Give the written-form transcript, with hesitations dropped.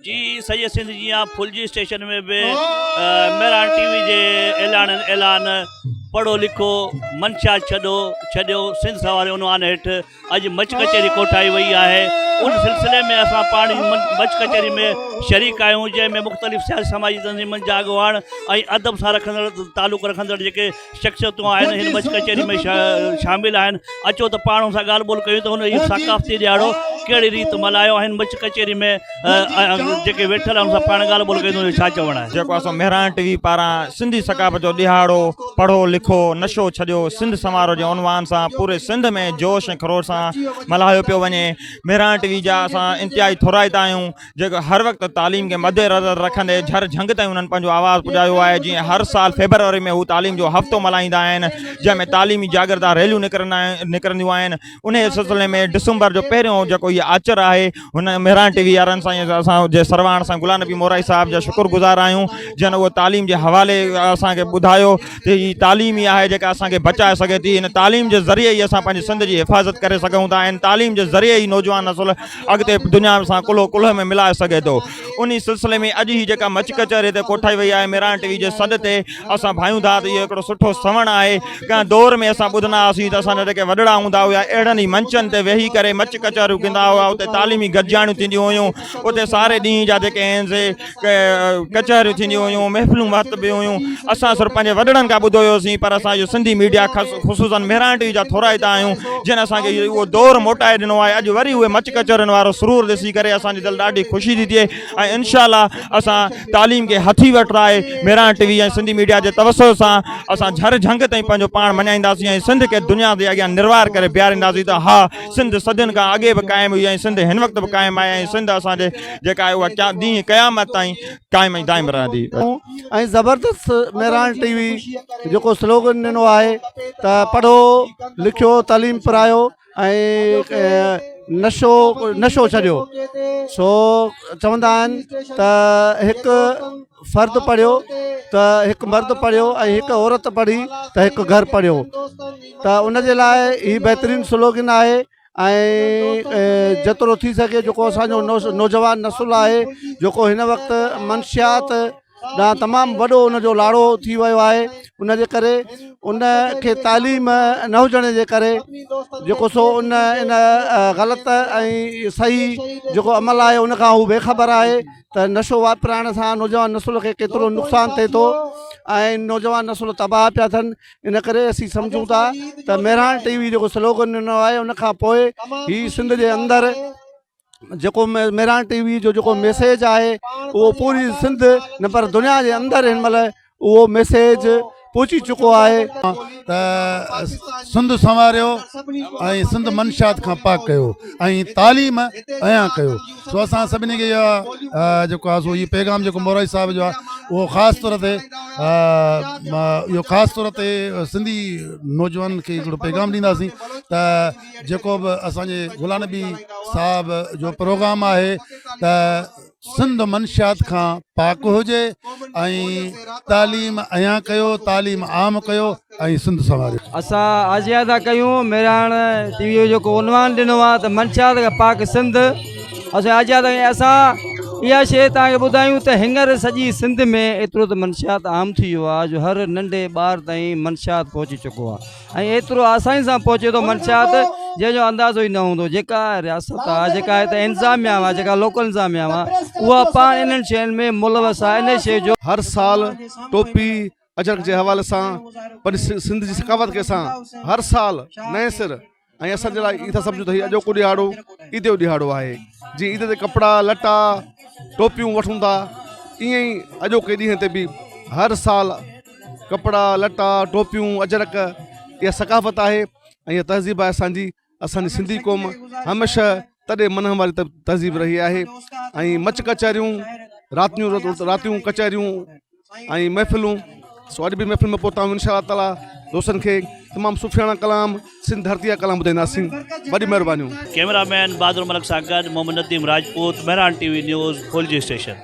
जी सॼे सिंध जी फुलजी स्टेशन में भी मेहरान टीवी जे ऐलान पढ़ो लिखो मंशा छॾियो सिंध सवार उनवान हेठ अज मच कचहरी कोठाई वही है। उन सिलसिले में असां पाण मच कचहरी में शरीक आहियूं जंहिंमें मुख़्तलिफ़ सियासी समाजी तंज़ीमनि जा अॻुवाण ऐं अदब सां तालुक़ रखंदड़ जेके शख़्सियतूं आहिनि हिन मच कचहरी में शामिल आहिनि। अचो त पाण सां ॻाल्हि ॿोल कयूं त हुन जी सक़ाफ़ती ॾियारो कहिड़ी रीति मल्हायो आहिनि मच कचहरी में जेके वेठल आहिनि सां पाण ॻाल्हि ॿोल कयूं छा चवणु आहे। जेको असां मेहरान टीवी पारां सिंधी सक़ाफ़त जो ॾिहाड़ो पढ़ो लिखो नशो छॾियो सिंध समारोह जे उनवान सां पूरे सिंध में जोश ऐं खरोश सां मल्हायो पियो वञे। मेहरान टीवी जा असां इंतिहाई थोराइता आहियूं जेको हर वक़्तु तालीम खे मद्देनज़र रखंदे झर झंग ताईं उन्हनि पंहिंजो आवाज़ु पुॼायो आहे। जीअं हर साल फेबरवरी में हू तालीम जो हफ़्तो मल्हाईंदा आहिनि जंहिंमें तालीमी जागरदा रैलियूं निकिरंदियूं आहिनि। उन सिलसिले में डिसंबर जो पहिरियों जेको इहो आचर आहे हुन मेहरान टीवी वारनि सां असांजे सरवाण सां गुलाम नबी मोराई साहिब जा शुक्रगुज़ार आहियूं जिन उहो तालीम जे हवाले असांखे ॿुधायो त हीअ तालीम ई आहे जेका असांखे बचाए सघे थी। हिन तालीम जे ज़रिए ई असां पंहिंजे सिंध जी हिफ़ाज़त करे सघूं था। हिन तालीम जे ज़रिए ई नौजवान नसुल अॻिते दुनिया सां कुल्ह में मिलाए सघे थो। उन सिलसिले में अॼु ही जेका मच कचहरी ते कोठाई वई आहे मेहरान टीवी जे सॾ ते असां भायूं था त इहो हिकिड़ो सुठो सवण आहे। कंहिं दौर में असां ॿुधंदा हुआसीं त असांजा जेके वॾड़ा हूंदा हुआ अहिड़नि ई मंचनि ते वेही करे मच कचहरियूं कंदा हुआ। उते तालीमी गॾिजाणियूं थींदियूं हुयूं उते सारे ॾींहं जा जेके आहिनि से कचहरियूं थींदियूं हुयूं महफ़िलूं महतबियूं हुयूं। असां सिर्फ़ु पंहिंजे वॾड़नि खां ॿुधो हुयोसीं पर असां इहो सिंधी मीडिया ख़ुशूसन मेहरान टीवी जा थोराइता आहियूं जिन असांखे उहो दौर मोटाए ॾिनो आहे। अॼु वरी उहे मच कचहरियुनि वारो सुरूर ॾिसी करे असांजी दिलि ॾाढी ख़ुशी थी थिए ऐं इंशाअल्लाह असां तालीम खे हथी वठराए मेहरान टीवी ऐं सिंधी मीडिया जे तवसुर सां असां झर झंग ताईं पंहिंजो पाण मञाईंदासीं ऐं सिंध खे दुनिया जे अॻियां निर्वार करे बीहारींदासीं त हा सिंध सदियुनि खां अॻे बि क़ाइमु हुई ऐं सिंध हिन वक़्तु बि क़ाइमु आहे ऐं सिंध असांजे जेका आहे उहा ॾींहुं क़यामत ताईं क़ाइमु ऐं दाइमु रहंदी। ऐं ज़बरदस्त मेहरान टीवी जेको स्लोगन ॾिनो आहे त पढ़ो लिखियो तालीम पढ़ायो ऐं नशो छॾियो। सो चवंदा आहिनि त हिकु फ़र्द पढ़ियो त हिकु मर्द पढ़ियो ऐं हिकु औरत पढ़ी त हिकु घर पढ़ियो। त उन जे लाइ हीअ बहितरीनु स्लोगन आहे ऐं जेतिरो थी सघे जेको असांजो नौजवान नसुल आहे जेको हिन वक़्तु मंशियात ॾांहुं तमामु वॾो उनजो लाड़ो थी वियो आहे उन जे करे उन खे तालीम न हुजण जे करे जेको सो इन ग़लति ऐं सही जेको अमल आहे उनखां हू बेख़बर आहे त नशो वापराइण सां नौजवान नसुल खे केतिरो नुक़सानु थिए थो ऐं नौजवान नसुल तबाह पिया थियनि। इन करे असीं सम्झूं था त मेहरान टीवी जेको स्लोगन ॾिनो आहे उनखां पोइ हीअ सिंध जे अंदरि जेको मेहरान टीवी जो जेको मैसेज आहे उहो पूरी सिंध न पर दुनिया जे अंदरि हिन महिल उहो मैसेज पहुची चुको आहे त सिंध संवारियो ऐं सिंध मंशात खां पाक कयो ऐं तालीम अयां कयो। सो असां सभिनी खे इहा जेको आहे सो इहो पैगाम जेको मोराई साहिब जो आहे उहो ख़ासि तौर ते इहो ख़ासि तौर ते सिंधी नौजवान खे हिकिड़ो पैगाम ॾींदासीं त जेको बि असांजे गुलाम नबी साहिब जो प्रोग्राम आहे त सिंध मंशियात खां पाक हुजे ऐं तालीम अयां कयो तालीम आम कयो ऐं सिंध संवारियो। असां आजिया था कयूं मेहरान टीवी जो जेको उनवान ॾिनो आहे त मंशियात खां पाक सिंध असां आजिया था कयूं। असां इहा शइ तव्हांखे ॿुधायूं त हींअर सॼी सिंध में एतिरो त मंशियात आम थी वियो आहे जो हर नंढे ॿार ताईं मंशियात पहुची चुको आहे ऐं एतिरो आसानी सां पहुचे थो मंशियात जंहिंजो अंदाज़ो ई न हूंदो। जेका रियासत आहे जेका हिते इंतिज़ामिया आहे जेका लोकल इंतिज़ामिया आहे उहा पाण इन्हनि शयुनि में मुलवस आहे। इन शइ जो हर साल टोपी अजरक जे हवाले सां पंहिंजी सिंध जी सकावत खे असां हर साल नए सिर ऐं असांजे लाइ ई था सम्झूं त हीउ अॼोको ॾिहाड़ो ईद जो ॾिहाड़ो आहे। जीअं ईद ते कपिड़ा लटा टोपियूं वठूं था ईअं ई अॼोके ॾींहं ते बि हर साल कपिड़ा लटा टोपियूं अजरक इहा सकाफ़त आहे ऐं इहा तहज़ीब आहे असांजी सिंधी क़ौम हमेशह तॾहिं मन वारी तहज़ीब रही आहे। ऐं मच कचहरियूं रातियूं कचहरियूं ऐं महफ़िलूं सो अॼु बि महफ़िल में पहुता आहियूं इंशा ताला दोस्तनि खे तमामु सुफ़ियाणा कलाम सिंध धरती जा कलाम ॿुधाईंदासीं। वॾी महिरबानियूं। कैमरामैन बहादुर मलिक सां गॾु Mohammad Nadeem Rajput Mehran TV news Phulji station.